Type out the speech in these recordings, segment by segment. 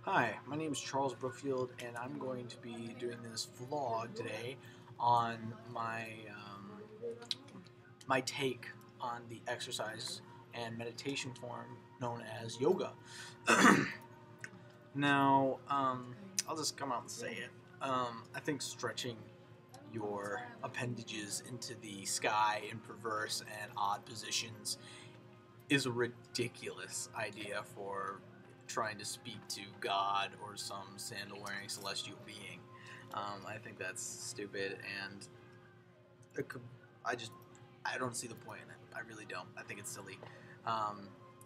Hi, my name is Charles Brookfield, and I'm going to be doing this vlog today on my take on the exercise and meditation form known as yoga. Now, I'll just come out and say it. I think stretching your appendages into the sky in perverse and odd positions is a ridiculous idea for trying to speak to God or some sandal-wearing celestial being. I think that's stupid, and it could, I just I don't see the point in it. I really don't. I think it's silly.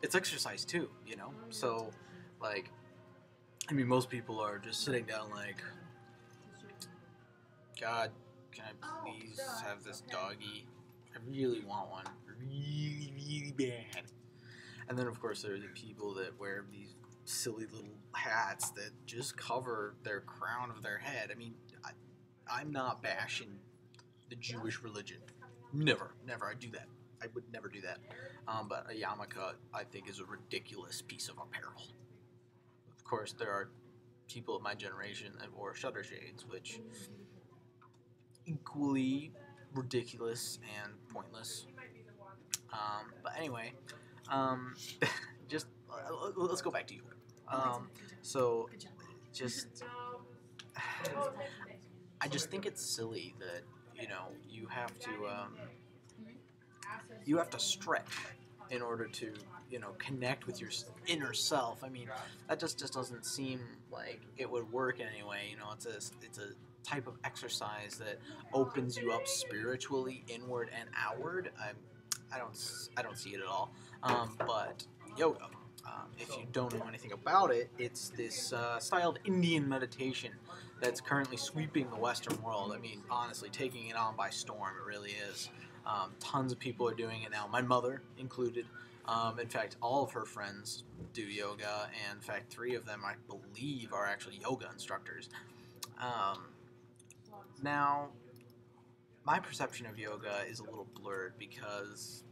It's exercise too, you know. So, like, I mean, most people are just sitting down like, God, can I please have this doggy? I really want one, really, really bad. And then, of course, there are the people that wear these silly little hats that just cover their crown of their head. I mean, I'm not bashing the Jewish religion. Never, never. I do that. I would never do that. But a yarmulke, I think, is a ridiculous piece of apparel. Of course, there are people of my generation that wore shutter shades, which equally ridiculous and pointless. But anyway, um, just let's go back to you. So just I just think it's silly that you have to stretch in order to connect with your inner self. I mean, that just doesn't seem like it would work in any way. You know, it's a type of exercise that opens you up spiritually, inward and outward. I don't see it at all. But yoga. If you don't know anything about it, it's this style of Indian meditation that's currently sweeping the Western world. I mean, honestly, taking it on by storm. It really is. Tons of people are doing it now, my mother included. In fact, all of her friends do yoga, and in fact, 3 of them, I believe, are actually yoga instructors. Um, Now, my perception of yoga is a little blurred because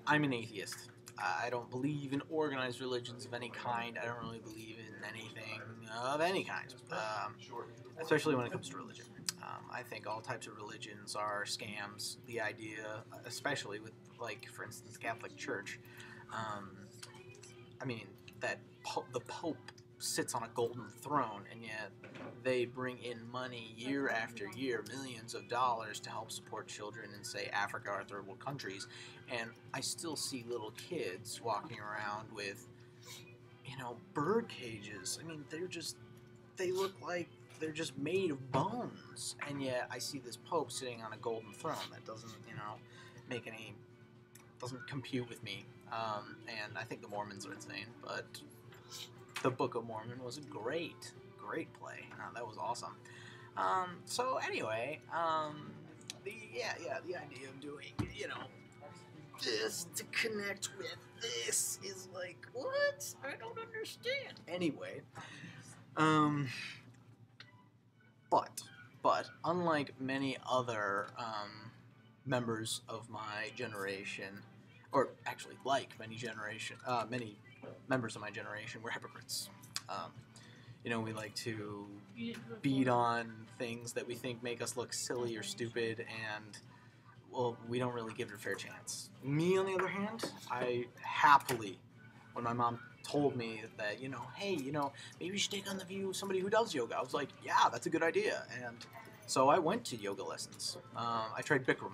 I'm an atheist. I don't believe in organized religions of any kind. I don't really believe in anything of any kind, especially when it comes to religion. I think all types of religions are scams. The idea, especially with, like, for instance, Catholic Church, um, I mean, the Pope sits on a golden throne, and yet they bring in money year after year, millions of dollars, to help support children in, say, Africa or third world countries. And I still see little kids walking around with, bird cages. I mean, they look like they're just made of bones. And yet I see this Pope sitting on a golden throne. That doesn't, make any, doesn't compute with me. And I think the Mormons are insane, but the Book of Mormon was a great play. That was awesome. So anyway, the idea of doing, this to connect with this is like, what? I don't understand. Anyway, um, but unlike many other members of my generation, or actually like many members of my generation, we're hypocrites. Um, we like to beat on things that we think make us look silly or stupid, and, well, we don't really give it a fair chance. Me, on the other hand, I happily, when my mom told me that, hey, maybe you should take on the view of somebody who does yoga, I was like, yeah, that's a good idea. And so I went to yoga lessons. I tried Bikram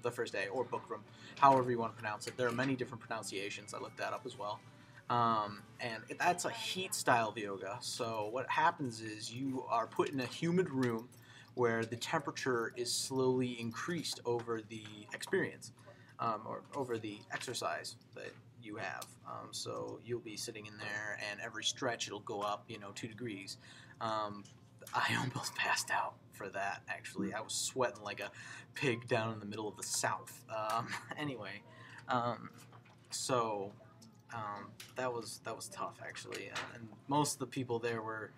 the first day, or Bikram, however you want to pronounce it. There are many different pronunciations. I looked that up as well. That's a heat style of yoga. So what happens is you are put in a humid room where the temperature is slowly increased over the experience, or over the exercise that you have. So you'll be sitting in there, and every stretch it'll go up, 2 degrees. I almost passed out for that, actually. I was sweating like a pig down in the middle of the South. Anyway, so that was tough, actually, and most of the people there were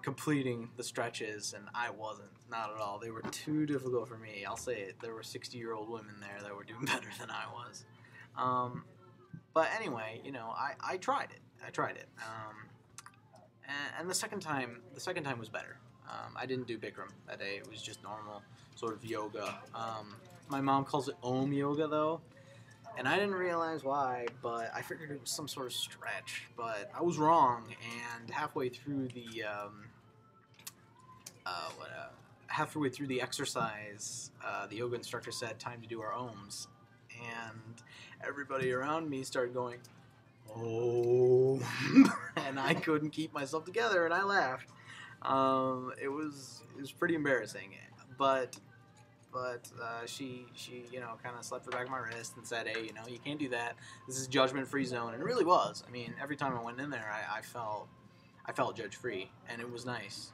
completing the stretches, and I wasn't, not at all. They were too difficult for me. I'll say it. There were 60-year-old women there that were doing better than I was. But anyway, I tried it, I tried it. And the second time was better. I didn't do Bikram that day. It was just normal sort of yoga. My mom calls it Om yoga though, and I didn't realize why, but I figured it was some sort of stretch. But I was wrong, and halfway through the exercise, the yoga instructor said, "Time to do our Oms," and everybody around me started going, "Oh," and I couldn't keep myself together, and I laughed. It was pretty embarrassing, but she kind of slapped the back of my wrist and said, "Hey, you can't do that. This is judgment-free zone," and it really was. I mean, every time I went in there, I felt judge-free, and it was nice,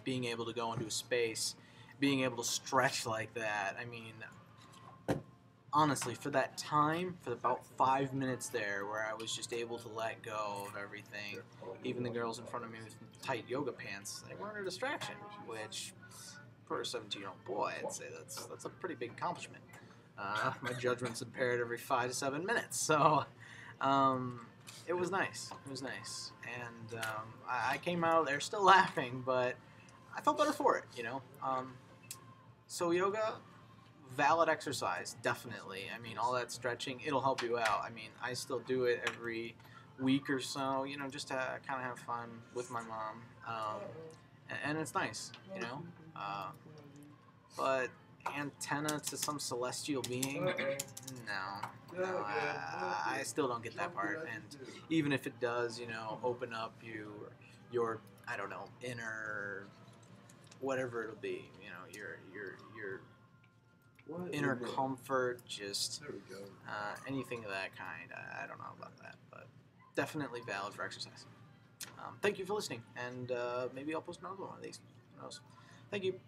being able to go into a space, being able to stretch like that. I mean, honestly, for that time, for about 5 minutes there, where I was just able to let go of everything, even the girls in front of me with tight yoga pants, they weren't a distraction, which, for a 17-year-old boy, I'd say that's a pretty big accomplishment. My judgment's impaired every 5 to 7 minutes, so it was nice. It was nice, and I came out there still laughing, but I felt better for it, So yoga, valid exercise, definitely. I mean, all that stretching, it'll help you out. I mean, I still do it every week or so, just to kind of have fun with my mom, and it's nice, but antenna to some celestial being, no, I still don't get that part. And even if it does, open up your I don't know, inner whatever it'll be, your inner comfort, just anything of that kind. I don't know about that, but definitely valid for exercise. Thank you for listening, and maybe I'll post another one of these. Who knows? Thank you.